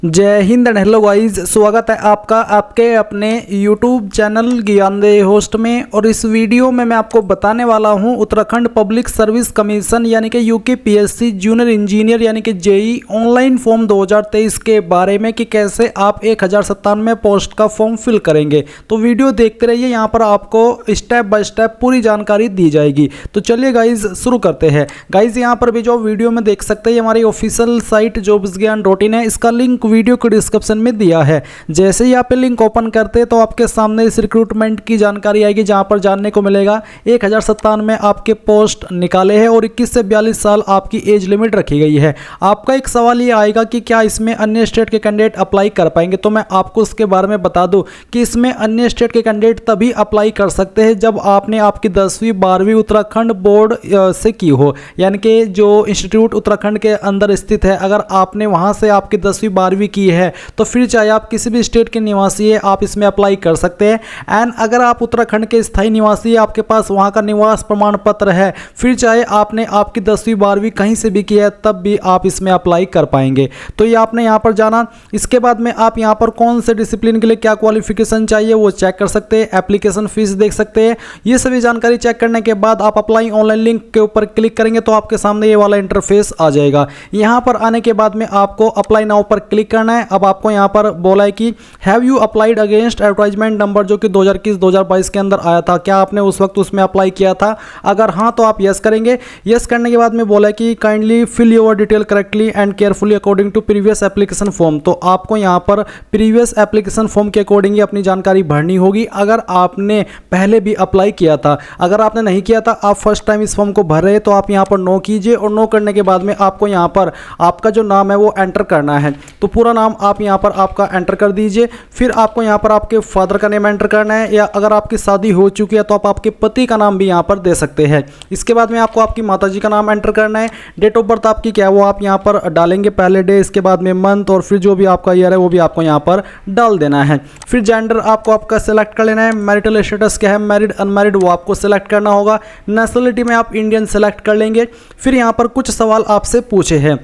जय Hind and hello guys, स्वागत है आपका आपके अपने YouTube चैनल ज्ञानदेही होस्ट में। और इस वीडियो में मैं आपको बताने वाला हूं उत्तराखंड पब्लिक सर्विस कमीशन यानी कि यूकेपीएससी जूनियर इंजीनियर यानी कि जेई ऑनलाइन फॉर्म 2023 के बारे में कि कैसे आप 1097 पोस्ट का फॉर्म फिल करेंगे। तो वीडियो देखते रहिए, यहाँ पर आपको स्टेप बाय स्टेप पूरी जानकारी दी जाएगी। तो चलिए गाइज शुरू करते हैं। गाइज यहाँ पर भी जो वीडियो में देख सकते हैं हमारी ऑफिशियल साइट jobsgyan.in है, इसका लिंक वीडियो के डिस्क्रिप्शन में दिया है। जैसे ही आप लिंक ओपन करते हैं तो आपके सामने इस रिक्रूटमेंट की जानकारी आएगी, जहां पर जानने को मिलेगा 1097 में आपके पोस्ट निकाले हैं और 21 से 42 साल आपकी एज लिमिट रखी गई है। आपका एक सवाल ये आएगा कि क्या इसमें अन्य स्टेट के कैंडिडेट अप्लाई कर पाएंगे। तो मैं आपको उसके बारे में बता दूं कि इसमें अन्य स्टेट के कैंडिडेट तभी अप्लाई कर सकते हैं जब आपने आपकी 10वीं 12वीं उत्तराखंड बोर्ड से की हो, यानी कि जो इंस्टीट्यूट उत्तराखंड के अंदर स्थित है, अगर आपने वहां से आपकी 10वीं 12वीं की है तो फिर चाहे आप किसी भी स्टेट के निवासी है आप इसमें अप्लाई कर सकते हैं। एंड अगर आप उत्तराखंड के स्थायी निवासी है, आपके पास वहां का निवास प्रमाण पत्र है, फिर चाहे आपने आपकी 10वीं 12वीं कहीं से भी की है तब भी आप इसमें अप्लाई कर पाएंगे। तो ये आपने यहाँ पर जाना। इसके बाद में आप यहाँ पर कौन से डिसिप्लिन के लिए क्या क्वालिफिकेशन चाहिए वो चेक कर सकते हैं, एप्लीकेशन फीस देख सकते हैं। ये सभी जानकारी चेक करने के बाद आप अप्लाई ऑनलाइन लिंक के ऊपर क्लिक करेंगे तो आपके सामने ये वाला इंटरफेस आ जाएगा। यहाँ पर आने के बाद में आपको अप्लाई नाउ पर क्लिक करना है। अब आपको यहां पर बोला है कि have you applied against advertisement number, जो कि 2021-2022 के अंदर आया था, क्या आपने उस वक्त उसमें अप्लाई किया था। अगर हां तो आप यस करेंगे। यस करने के बाद में बोला है कि kindly fill your detail correctly and carefully according to previous application form. तो आपको यहां पर प्रीवियस एप्लीकेशन फॉर्म के अकॉर्डिंग ही अपनी जानकारी भरनी होगी अगर आपने पहले भी अप्लाई किया था। अगर आपने नहीं किया था, आप फर्स्ट टाइम इस फॉर्म को भर रहे हैं, तो आप यहां पर नो कीजिए। और नो करने के बाद में आपको यहां पर आपका जो नाम है वो एंटर करना है। तो पूरा नाम आप यहां पर आपका एंटर कर दीजिए। फिर आपको यहां पर आपके फादर का नेम एंटर करना है, या अगर आपकी शादी हो चुकी है तो आप आपके पति का नाम भी यहां पर दे सकते हैं। इसके बाद में आपको आपकी माताजी का नाम एंटर करना है। डेट ऑफ बर्थ आपकी क्या है वो आप यहां पर डालेंगे, पहले डे, इसके बाद में मंथ, और फिर जो भी आपका ईयर है वो भी आपको यहां पर डाल देना है। फिर जेंडर आपको आपका सिलेक्ट कर लेना है। मैरिटल स्टेटस क्या है, मैरिड अनमैरिड, वो आपको सिलेक्ट करना होगा। नेशनलिटी में आप इंडियन सेलेक्ट कर लेंगे। फिर यहां पर कुछ सवाल आपसे पूछे हैं,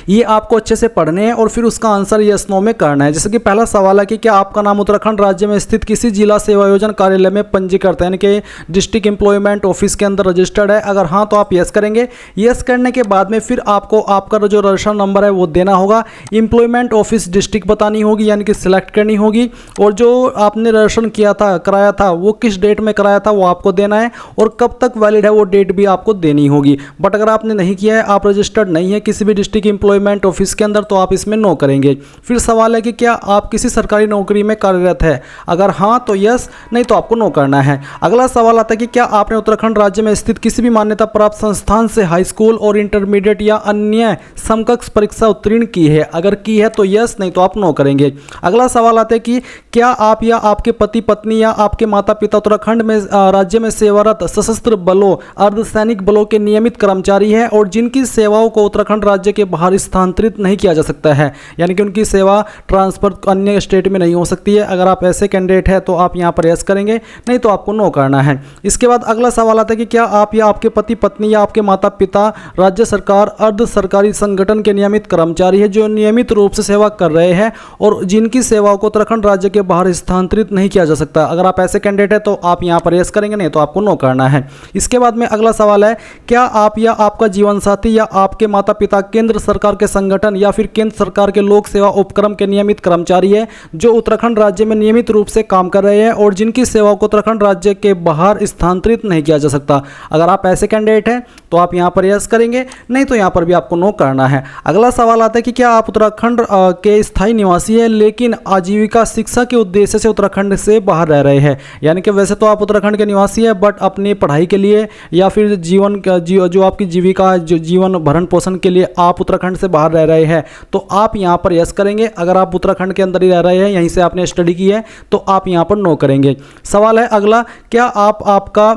ये आपको अच्छे से पढ़ने हैं और फिर उसका आंसर यस नो में करना है। जैसे कि पहला सवाल है कि क्या आपका नाम उत्तराखंड राज्य में स्थित किसी जिला सेवा योजना कार्यालय में पंजीकृत है, यानी कि डिस्ट्रिक्ट एम्प्लॉयमेंट ऑफिस के अंदर रजिस्टर्ड है। अगर हाँ तो आप यस करेंगे। यस करने के बाद में फिर आपको आपका जो रजिस्ट्रेशन नंबर है वो देना होगा। एम्प्लॉयमेंट ऑफिस डिस्ट्रिक्ट बतानी होगी, यानी कि सिलेक्ट करनी होगी। और जो आपने रजिस्ट्रेशन किया था, कराया था, वो किस डेट में कराया था वो आपको देना है, और कब तक वैलिड है वो डेट भी आपको देनी होगी। बट अगर आपने नहीं किया है, आप रजिस्टर्ड नहीं है किसी भी डिस्ट्रिक्ट एम्प्लॉयमेंट ऑफिस के अंदर, तो आप इसमें नो करेंगे। फिर सवाल है कि क्या आप किसी सरकारी नौकरी में कार्यरत है। अगर हाँ तो यस, नहीं तो आपको नो करना है। अगला सवाल आता है कि क्या आपने उत्तराखंड राज्य में स्थित किसी भी मान्यता प्राप्त संस्थान से हाई स्कूल और इंटरमीडिएट या अन्य समकक्ष परीक्षा उत्तीर्ण की है। अगर की है तो यस, नहीं तो आप नो करेंगे। अगला सवाल आता है कि क्या आप या आपके पति पत्नी या आपके माता पिता उत्तराखंड में राज्य में सेवारत सशस्त्र बलों अर्धसैनिक बलों के नियमित कर्मचारी है और जिनकी सेवाओं को उत्तराखंड राज्य के बाहर स्थानांतरित नहीं किया जा सकता है, यानी कि उनकी सेवा ट्रांसफर अन्य स्टेट में नहीं हो सकती है। अगर आप ऐसे कैंडिडेट हैं तो आप यहां पर यस करेंगे, नहीं तो आपको नो करना है। इसके बाद अगला सवाल आता है कि क्या आप या आपके पति पत्नी या आपके माता पिता राज्य सरकार अर्ध सरकारी संगठन के नियमित कर्मचारी है जो नियमित रूप से सेवा कर रहे हैं और जिनकी सेवाओं को उत्तराखंड राज्य के बाहर स्थानांतरित नहीं किया जा सकता। अगर आप ऐसे कैंडिडेट है तो आप यहां पर यस करेंगे, नहीं तो आपको नो करना है। इसके बाद में अगला सवाल है, क्या आप या आपका जीवन साथी या आपके माता पिता केंद्र सरकार के संगठन या फिर केंद्र सरकार के लोक सेवा उपक्रम के नियमित कर्मचारी है जो उत्तराखंड राज्य में नियमित रूप से काम कर रहे हैं और जिनकी सेवाओं को उत्तराखंड राज्य के बाहर स्थानांतरित नहीं किया जा सकता। अगर आप ऐसे कैंडिडेट हैं तो आप यहां पर यस करेंगे, नहीं तो यहां पर भी आपको नो करना है। अगला सवाल आता है कि क्या आप उत्तराखंड के स्थायी निवासी है लेकिन आजीविका शिक्षा के उद्देश्य से उत्तराखंड से बाहर रह रहे हैं, यानी कि वैसे तो आप उत्तराखंड के निवासी है बट अपनी पढ़ाई के लिए या फिर जीवन जो आपकी जीविका जो जीवन भरण पोषण के लिए आप उत्तराखंड से बाहर रह रहे हैं, तो आप यहां पर यस करेंगे। अगर आप उत्तराखंड के अंदर ही रह रहे हैं, यहीं से आपने स्टडी की है, तो आप यहां पर नो करेंगे। सवाल है अगला, क्या आप आपका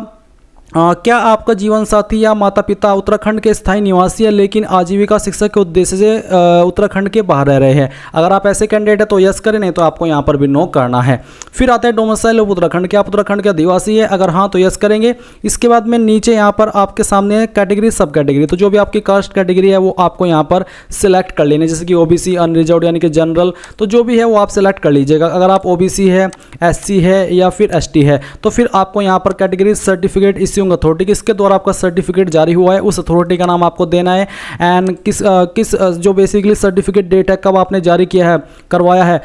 क्या आपका जीवन साथी या माता पिता उत्तराखंड के स्थायी निवासी है लेकिन आजीविका शिक्षा के उद्देश्य से उत्तराखंड के बाहर रह रहे हैं? अगर आप ऐसे कैंडिडेट है तो यस करें, नहीं तो आपको यहाँ पर भी नो करना है। फिर आता है डोमिसाइल ऑफ उत्तराखंड, क्या आप उत्तराखंड के आदिवासी है? अगर हाँ तो यस करेंगे। इसके बाद में नीचे यहाँ पर आपके सामने है कैटेगरी सब कैटेगरी, तो जो भी आपकी कास्ट कैटेगरी है वो आपको यहाँ पर सिलेक्ट कर लेनी है, जैसे कि ओबीसी, अनरिजर्व्ड यानी कि जनरल, तो जो भी है वो आप सिलेक्ट कर लीजिएगा। अगर आप ओबीसी है, एससी है या फिर एसटी है तो फिर आपको यहाँ पर कैटेगरी सर्टिफिकेट इश्यूइंग अथॉरिटी, किसके द्वारा आपका सर्टिफिकेट जारी हुआ है उस अथॉरिटी का नाम आपको देना है। एंड किस जो बेसिकली सर्टिफिकेट डेट है, कब आपने जारी किया है, करवाया है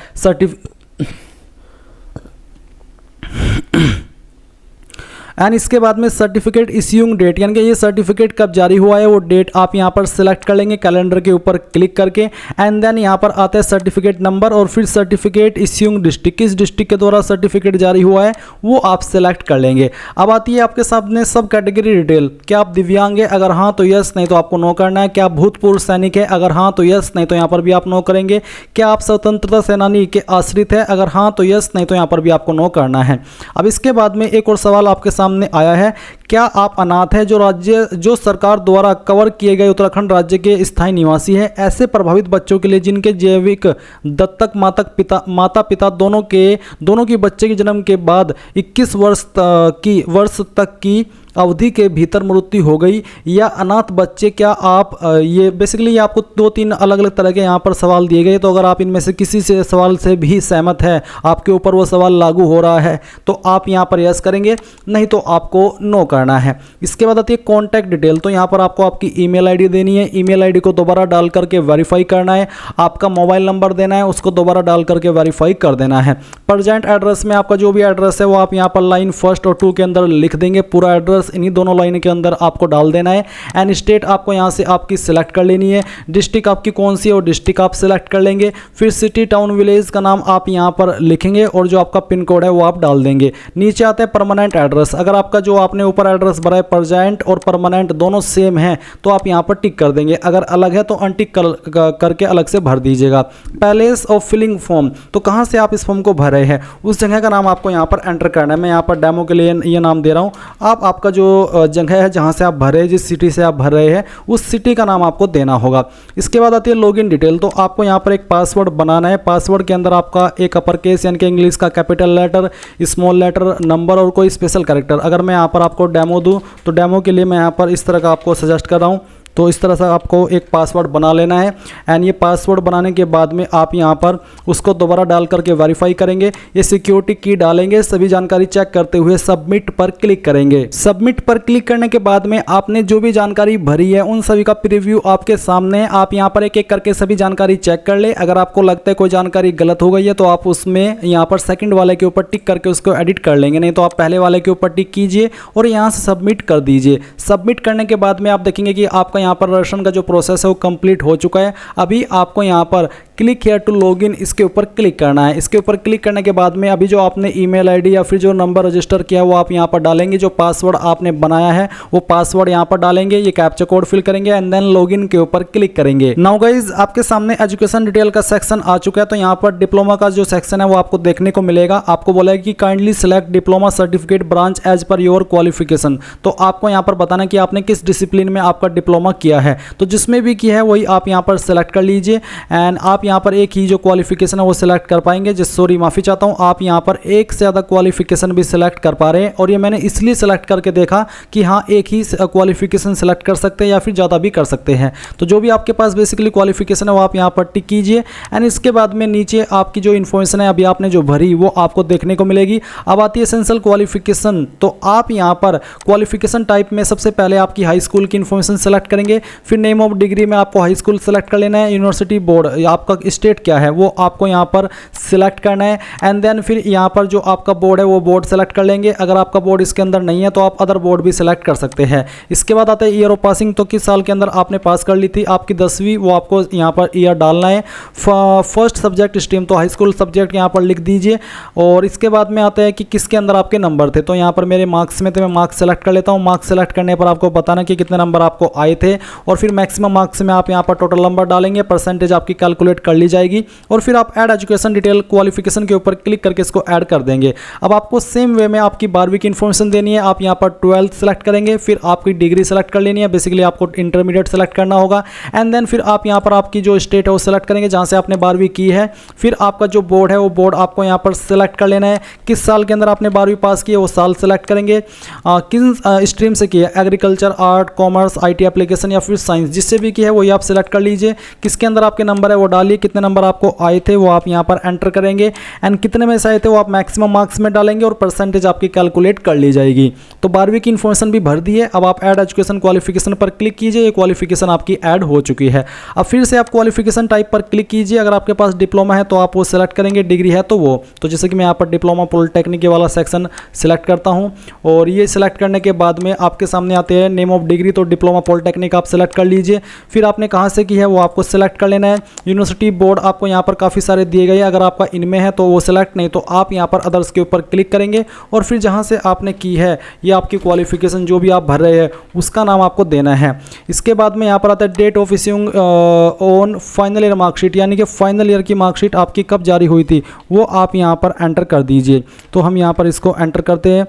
एंड इसके बाद में सर्टिफिकेट इश्यूइंग डेट, यानी कि ये सर्टिफिकेट कब जारी हुआ है वो डेट आप यहाँ पर सिलेक्ट कर लेंगे कैलेंडर के ऊपर क्लिक करके। एंड देन यहाँ पर आता है सर्टिफिकेट नंबर और फिर सर्टिफिकेट इश्यूइंग डिस्ट्रिक्ट, किस डिस्ट्रिक्ट के द्वारा सर्टिफिकेट जारी हुआ है वो आप सिलेक्ट कर लेंगे। अब आती है आपके सामने सब कैटेगरी डिटेल, क्या आप दिव्यांग है? अगर हाँ तो यस, नहीं तो आपको नो करना है। क्या आप भूतपूर्व सैनिक है? अगर हाँ तो यस, नहीं तो यहाँ पर भी आप नो करेंगे। क्या आप स्वतंत्रता सेनानी के आश्रित है? अगर हाँ तो यस, नहीं तो यहाँ पर भी आपको नो करना है। अब इसके बाद में एक और सवाल आपके सामने आया है, क्या आप अनाथ है? जो सरकार द्वारा कवर किए गए उत्तराखंड राज्य के स्थायी निवासी है, ऐसे प्रभावित बच्चों के लिए जिनके जैविक दत्तक माता पिता दोनों की बच्चे के जन्म के बाद 21 वर्ष तक की अवधि के भीतर मृत्यु हो गई या अनाथ बच्चे, क्या आप ये बेसिकली आपको 2-3 अलग अलग तरह के यहाँ पर सवाल दिए गए, तो अगर आप इनमें से किसी से सवाल से भी सहमत है, आपके ऊपर वो सवाल लागू हो रहा है तो आप यहाँ पर यस करेंगे, नहीं तो आपको नो करना है। इसके बाद आती है कॉन्टैक्ट डिटेल, तो यहाँ पर आपको आपकी ईमेल आईडी देनी है, ईमेल आईडी को दोबारा डाल करके वेरीफाई करना है। आपका मोबाइल नंबर देना है, उसको दोबारा डाल करके वेरीफाई कर देना है। प्रेजेंट एड्रेस में आपका जो भी एड्रेस है वो आप यहाँ पर लाइन 1 और 2 के अंदर लिख देंगे, पूरा एड्रेस इन्हीं दोनों लाइन के अंदर आपको डाल देना है। एंड स्टेट आपको यहाँ से आपकी सिलेक्ट कर लेनी है, डिस्ट्रिक्ट आपकी कौन सी है और डिस्ट्रिक्ट आप सिलेक्ट कर लेंगे। फिर सिटी टाउन विलेज का नाम आप यहाँ पर लिखेंगे और जो आपका पिन कोड है वो आप डाल देंगे। नीचे आता है परमानेंट एड्रेस, अगर आपका जो आपने ऊपर एड्रेस भरा है प्रेजेंट और परमानेंट दोनों सेम है तो आप यहाँ पर टिक कर देंगे, अगर अलग है तो अनटिक करके अलग से भर दीजिएगा। पैलेस ऑफ फिलिंग फॉर्म, तो कहाँ से आप इस फॉर्म को भर रहे हैं उस जगह का नाम आपको यहाँ पर एंटर करना है। मैं यहाँ पर डेमो के लिए ये नाम दे रहा हूँ, आपका जो जगह है जहां से आप भर रहे हैं, जिस सिटी से आप भर रहे हैं उस सिटी का नाम आपको देना होगा। इसके बाद आती है लॉगिन डिटेल, तो आपको यहां पर एक पासवर्ड बनाना है। पासवर्ड के अंदर आपका एक अपर केस यानी कि इंग्लिश का capital letter, small letter, number और कोई स्पेशल कैरेक्टर। अगर मैं यहां पर आपको डेमो दूं तो डेमो के लिए मैं यहां पर इस तरह का आपको सजेस्ट कर रहा हूं, तो इस तरह से आपको एक पासवर्ड बना लेना है। एंड ये पासवर्ड बनाने के बाद में आप यहाँ पर उसको दोबारा डाल करके वेरीफाई करेंगे, ये सिक्योरिटी की डालेंगे, सभी जानकारी चेक करते हुए सबमिट पर क्लिक करेंगे। सबमिट पर क्लिक करने के बाद में आपने जो भी जानकारी भरी है उन सभी का प्रीव्यू आपके सामने, आप यहाँ पर एक एक करके सभी जानकारी चेक कर ले। अगर आपको लगता है कोई जानकारी गलत हो गई है तो आप उसमें यहाँ पर सेकंड वाले के ऊपर टिक करके उसको एडिट कर लेंगे, नहीं तो आप पहले वाले के ऊपर टिक कीजिए और यहाँ से सबमिट कर दीजिए। सबमिट करने के बाद में आप देखेंगे कि आपका यहाँ पर रजिस्ट्रेशन का जो प्रोसेस है वो कंप्लीट हो चुका है। अभी आपको यहाँ पर क्लिक हियर टू लॉगिन, इसके ऊपर क्लिक करना है। इसके ऊपर क्लिक करने के बाद में अभी जो आपने ईमेल आईडी या फिर जो नंबर रजिस्टर किया वो आप यहाँ पर डालेंगे, जो पासवर्ड आपने बनाया है वो पासवर्ड यहाँ पर डालेंगे, ये कैप्चा कोड फिल करेंगे एंड देन लॉगिन के ऊपर क्लिक करेंगे। नाउ गाइज आपके सामने एजुकेशन डिटेल का सेक्शन आ चुका है, तो यहाँ पर डिप्लोमा का जो सेक्शन है वो आपको देखने को मिलेगा। आपको बोला है कि kindly select diploma certificate branch as per your qualification, तो आपको यहाँ पर बताना कि आपने किस डिसिप्लिन में आपका डिप्लोमा किया है, तो जिसमें भी किया है वही आप यहाँ पर सिलेक्ट कर लीजिए। एंड आप यहाँ पर एक ही जो क्वालिफिकेशन है वो सिलेक्ट कर पाएंगे, सॉरी माफ़ी चाहता हूँ, आप यहाँ पर एक से ज़्यादा क्वालिफिकेशन भी सिलेक्ट कर पा रहे हैं, और ये मैंने इसलिए सिलेक्ट करके देखा कि हाँ एक ही क्वालिफिकेशन सिलेक्ट कर सकते हैं या फिर ज़्यादा भी कर सकते हैं। तो जो भी आपके पास बेसिकली क्वालिफिकेशन है वो आप यहाँ पर टिक कीजिए। एंड इसके बाद में नीचे आपकी जो इन्फॉर्मेशन है अभी आपने जो भरी वो आपको देखने को मिलेगी। अब आती है एसेंशियल क्वालिफिकेशन, तो आप यहाँ पर क्वालिफिकेशन टाइप में सबसे पहले आपकी हाई स्कूल की इन्फॉर्मेशन सेलेक्ट करेंगे, फिर नेम ऑफ डिग्री में आपको हाई स्कूल सेलेक्ट कर लेना है, यूनिवर्सिटी बोर्ड आपका स्टेट क्या है वो आपको यहाँ पर सिलेक्ट करना है। एंड देन फिर यहाँ पर जो आपका बोर्ड है वो बोर्ड सेलेक्ट कर लेंगे, अगर आपका बोर्ड इसके अंदर नहीं है तो आप अदर बोर्ड भी सिलेक्ट कर सकते हैं। इसके बाद आता है ईयर ऑफ पासिंग, तो किस साल के अंदर आपने पास कर ली थी आपकी 10वीं, वो आपको यहाँ पर ईयर डालना है। फर्स्ट सब्जेक्ट स्ट्रीम, तो हाई स्कूल सब्जेक्ट यहाँ पर लिख दीजिए। और इसके बाद में आता है कि किसके अंदर आपके नंबर थे, तो यहाँ पर मेरे मार्क्स में थे, मैं मार्क्स सेलेक्ट कर लेता हूँ। मार्क्स सेलेक्ट करने पर आपको बताना कि कितने नंबर आपको आए थे। से, और फिर मैक्सिमम मार्क्स में आप यहाँ पर टोटल नंबर डालेंगे, परसेंटेज आपकी कैलकुलेट कर ली जाएगी और फिर आप ऐड एजुकेशन डिटेल क्वालिफिकेशन के ऊपर क्लिक करके इसको ऐड कर देंगे। अब आपको सेम वे में आपकी 12वीं की इन्फॉर्मेशन देनी है। आप यहाँ पर 12th सेलेक्ट करेंगे, फिर आपकी डिग्री सेलेक्ट कर लेनी है, बेसिकली आपको इंटरमीडिएट सेलेक्ट करना होगा एंड देन फिर आप यहाँ पर आपकी जो स्टेट है वो सेलेक्ट करेंगे जहाँ से आपने 12वीं की है। फिर आपका जो बोर्ड है वो बोर्ड आपको यहाँ पर सेलेक्ट कर लेना है, किस साल के अंदर आपने 12वीं पास की है वो साल सेलेक्ट करेंगे, किन स्ट्रीम से की है, agriculture, art, commerce, IT application या फिर साइंस, जिससे भी की है वो ये आप सेलेक्ट कर लीजिए। किसके अंदर आपके नंबर है वो डालिए, कितने नंबर आपको आए थे वो आप यहाँ पर एंटर करेंगे एंड कितने में से आए थे वो आप मैक्सिमम मार्क्स में डालेंगे और परसेंटेज आपकी कैलकुलेट कर ली जाएगी। तो 12वीं की इन्फॉर्मेशन भी भर दी है। अब आप ऐड एजुकेशन क्वालिफिकेशन पर क्लिक कीजिए, ये क्वालिफिकेशन आपकी ऐड हो चुकी है। अब फिर से आप क्वालिफिकेशन टाइप पर क्लिक कीजिए, अगर आपके पास डिप्लोमा है तो आप वो सेलेक्ट करेंगे, डिग्री है तो वो, तो जैसे कि मैं यहाँ पर डिप्लोमा पॉलिटेक्निक वाला सेक्शन सेलेक्ट करता हूँ और ये सिलेक्ट करने के बाद में आपके सामने आते हैं नेम ऑफ डिग्री, तो डिप्लोमा पॉलिटेक्निक आप सेलेक्ट कर लीजिए। फिर आपने कहाँ से की है वो आपको सेलेक्ट कर लेना है। यूनिवर्सिटी बोर्ड आपको यहाँ पर काफ़ी सारे दिए गए हैं, अगर आपका इनमें है तो वो सेलेक्ट, नहीं तो आप यहाँ पर अदर्स के ऊपर क्लिक करेंगे और फिर जहाँ से आपने की है ये आपकी क्वालिफिकेशन जो भी आप भर रहे हैं उसका नाम आपको देना है। इसके बाद में यहाँ पर आता है date of issuing on final year marksheet, यानी कि फाइनल ईयर की मार्कशीट आपकी कब जारी हुई थी वो आप यहाँ पर एंटर कर दीजिए। तो हम यहाँ पर इसको एंटर करते हैं।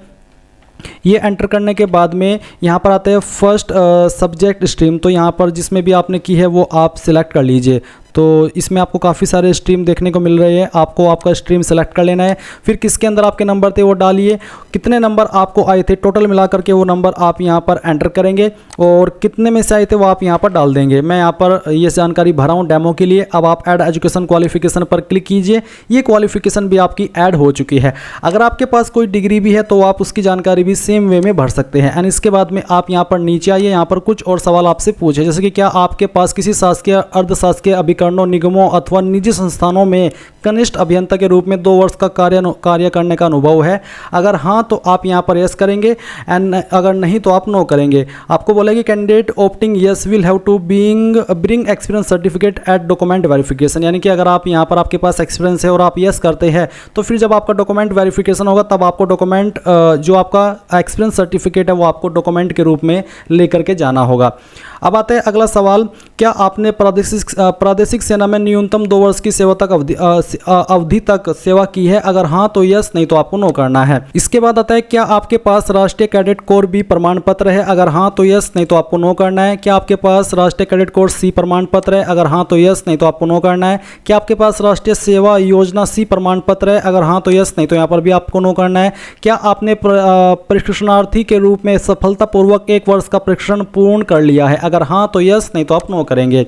ये एंटर करने के बाद में यहाँ पर आता है फर्स्ट सब्जेक्ट स्ट्रीम, तो यहाँ पर जिसमें भी आपने की है वो आप सिलेक्ट कर लीजिए। तो इसमें आपको काफ़ी सारे स्ट्रीम देखने को मिल रहे हैं, आपको आपका स्ट्रीम सेलेक्ट कर लेना है। फिर किसके अंदर आपके नंबर थे वो डालिए, कितने नंबर आपको आए थे टोटल मिला करके वो नंबर आप यहाँ पर एंटर करेंगे और कितने में से आए थे वो आप यहाँ पर डाल देंगे। मैं यहाँ पर ये जानकारी भरा हूँ डेमो के लिए। अब आप ऐड एजुकेशन क्वालिफिकेशन पर क्लिक कीजिए, ये क्वालिफिकेशन भी आपकी ऐड हो चुकी है। अगर आपके पास कोई डिग्री भी है तो आप उसकी जानकारी भी सेम वे में भर सकते हैं। एंड इसके बाद में आप यहाँ पर नीचे आइए, यहाँ पर कुछ और सवाल आपसे पूछे, जैसे कि क्या आपके पास किसी शासकीय, अर्धशासकीय निगमों अथवा निजी संस्थानों में कनिष्ठ अभियंता के रूप में 2 वर्ष का कार्य करने का अनुभव है। अगर हाँ तो आप यहाँ पर यस करेंगे एंड अगर नहीं तो आप नो करेंगे। आपको बोलेगी candidate opting yes will have to bring experience certificate at document verification, यानी कि अगर आप यहाँ पर आपके पास एक्सपीरियंस है और आप यस करते हैं तो फिर जब आपका डॉक्यूमेंट वेरिफिकेशन होगा तब आपको डॉक्यूमेंट जो आपका एक्सपीरियंस सर्टिफिकेट है वो आपको डॉक्यूमेंट के रूप में लेकर के जाना होगा। अब आता है अगला सवाल, क्या आपने प्रादेशिक सेना में न्यूनतम 2 वर्ष की सेवा तक अवधि तक सेवा की है? अगर हाँ तो यस, नहीं तो आपको नो करना है। इसके बाद आता है क्या आपके पास राष्ट्रीय कैडेट कोर बी प्रमाण पत्र है? अगर हाँ तो यस, नहीं तो आपको नो करना है। क्या आपके पास राष्ट्रीय कैडेट कोर सी प्रमाण पत्र है? अगर हाँ तो यस, नहीं तो आपको नो करना है। क्या आपके पास राष्ट्रीय सेवा योजना सी प्रमाण पत्र है? अगर हाँ तो यस, नहीं तो यहाँ पर भी आपको नो करना है। क्या आपने प्रशिक्षणार्थी के रूप में सफलतापूर्वक 1 वर्ष का प्रशिक्षण पूर्ण कर लिया है? अगर हाँ तो यस, नहीं तो आप नो करेंगे।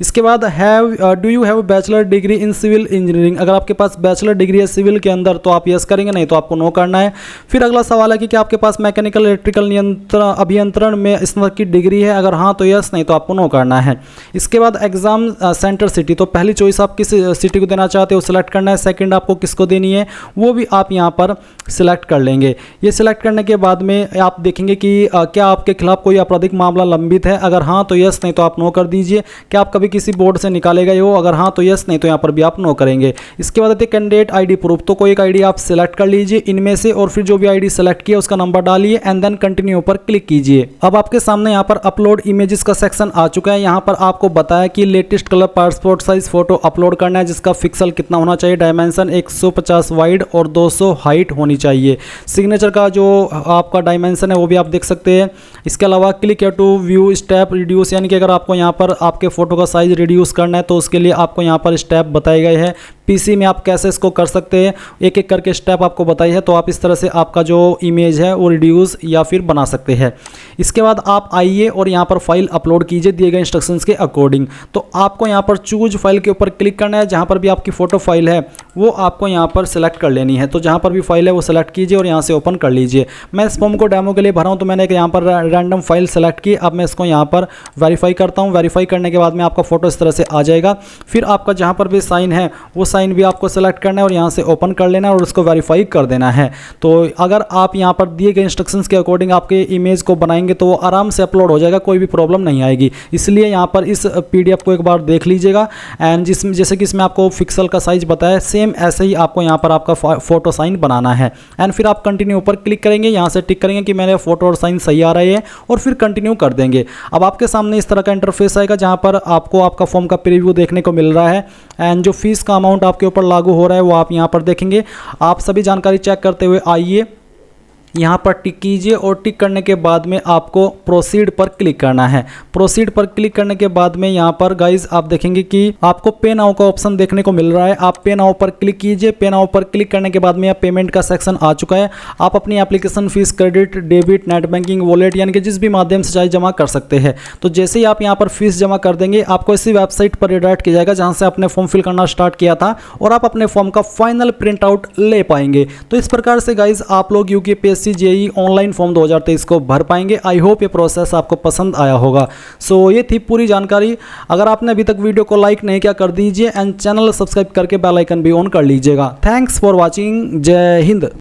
इसके बाद do you have bachelor degree in civil engineering? अगर आपके पास बैचलर डिग्री है सिविल के अंदर तो आप यस करेंगे, नहीं तो आपको नो करना है। फिर अगला सवाल है कि क्या आपके पास मैकेनिकल इलेक्ट्रिकल अभियंत्रण में स्नातक की डिग्री है? अगर हाँ तो यस, नहीं तो आपको नो करना है। इसके बाद एग्जाम सेंटर सिटी, तो पहली चॉइस आप किस सिटी को देना चाहते हो सिलेक्ट करना है, सेकंड आपको किसको देनी है वो भी आप यहाँ पर सिलेक्ट कर लेंगे। ये सिलेक्ट करने के बाद में आप देखेंगे कि क्या आपके खिलाफ कोई आपराधिक मामला लंबित है? अगर हाँ तो यस, नहीं तो आप नो कर दीजिए। क्या आप कभी किसी बोर्ड से निकाले गए हो? अगर हाँ तो यस, नहीं तो यहाँ पर भी आप नो करेंगे। इसके बाद आते हैं कैंडिडेट आईडी प्रूफ, तो कोई एक आईडी आप सिलेक्ट कर लीजिए इनमें से और फिर जो भी आईडी सेलेक्ट किया उसका नंबर डालिए एंड देन कंटिन्यू पर क्लिक कीजिए। अब आपके सामने यहाँ पर अपलोड इमेजेस का सेक्शन आ चुका है। यहाँ पर आपको बताया कि latest colour passport size photo upload करना है, जिसका पिक्सल कितना होना चाहिए, डायमेंशन 150 वाइड और 200 हाइट होनी चाहिए। सिग्नेचर का जो आपका डायमेंशन है वो भी आप देख सकते हैं। इसके अलावा click to view step reduce, यानी कि अगर आपको यहाँ पर आपके फोटो का साइज रिड्यूस करना है तो उसके लिए आपको यहाँ पर स्टेप बताए गए हैं। पीसी में आप कैसे इसको कर सकते हैं, एक एक करके स्टेप आपको बताई है, तो आप इस तरह से आपका जो इमेज है वो रिड्यूस या फिर बना सकते हैं। इसके बाद आप आइए और यहाँ पर फाइल अपलोड कीजिए दिए गए इंस्ट्रक्शंस के अकॉर्डिंग। तो आपको यहाँ पर चूज फाइल के ऊपर क्लिक करना है, जहाँ पर भी आपकी फ़ोटो फाइल है वो आपको यहाँ पर सेलेक्ट कर लेनी है। तो जहाँ पर भी फाइल है वो सेलेक्ट कीजिए और यहाँ से ओपन कर लीजिए। मैं इस फॉर्म को डेमो के लिए भरा हूँ तो मैंने एक यहाँ पर रैंडम फाइल सेलेक्ट की। अब मैं इसको यहाँ पर वेरीफाई करता हूँ। वेरीफाई करने के बाद में आपका फ़ोटो इस तरह से आ जाएगा। फिर आपका जहाँ पर भी साइन है वो साइन भी आपको सेलेक्ट करना है और यहाँ से ओपन कर लेना है और उसको वेरीफाई कर देना है। तो अगर आप यहाँ पर दिए गए इंस्ट्रक्शंस के अकॉर्डिंग आपके इमेज को बनाएंगे तो वो आराम से अपलोड हो जाएगा, कोई भी प्रॉब्लम नहीं आएगी। इसलिए यहाँ पर इस PDF को एक बार देख लीजिएगा। एंड जिसमें जैसे कि इसमें आपको पिक्सल का साइज बताया, सेम ऐसे ही आपको यहाँ पर आपका फोटो साइन बनाना है। एंड फिर आप कंटिन्यू पर क्लिक करेंगे, यहाँ से टिक करेंगे कि मेरे फोटो और साइन सही आ रहे हैं और फिर कंटिन्यू कर देंगे। अब आपके सामने इस तरह का इंटरफेस आएगा जहाँ पर आपको आपका फॉर्म का प्रीव्यू देखने को मिल रहा है। एंड जो फीस का अमाउंट आपके ऊपर लागू हो रहा है वो आप यहाँ पर देखेंगे। आप सभी जानकारी चेक करते हुए आइए, यहाँ पर टिक कीजिए और टिक करने के बाद में आपको प्रोसीड पर क्लिक करना है। प्रोसीड पर क्लिक करने के बाद में यहाँ पर गाइज आप देखेंगे कि आपको पे नाउ का ऑप्शन देखने को मिल रहा है। आप पे नाउ पर क्लिक कीजिए। पे नाउ पर क्लिक करने के बाद में यहाँ पेमेंट का सेक्शन आ चुका है। आप अपनी application fees credit, debit, net banking, wallet यानी कि जिस भी माध्यम से चाहे जमा कर सकते हैं। तो जैसे ही आप यहाँ पर फीस जमा कर देंगे आपको इसी वेबसाइट पर रिडायरेक्ट किया जाएगा जहाँ से आपने फॉर्म फिल करना स्टार्ट किया था और आप अपने फॉर्म का फाइनल प्रिंट आउट ले पाएंगे। तो इस प्रकार से गाइज आप लोग UKPSC JEE ऑनलाइन फॉर्म 2023 को भर पाएंगे। आई होप ये प्रोसेस आपको पसंद आया होगा। सो ये थी पूरी जानकारी। अगर आपने अभी तक वीडियो को लाइक नहीं किया कर दीजिए एंड चैनल सब्सक्राइब करके बेल आइकन भी ऑन कर लीजिएगा। Thanks for watching. जय हिंद।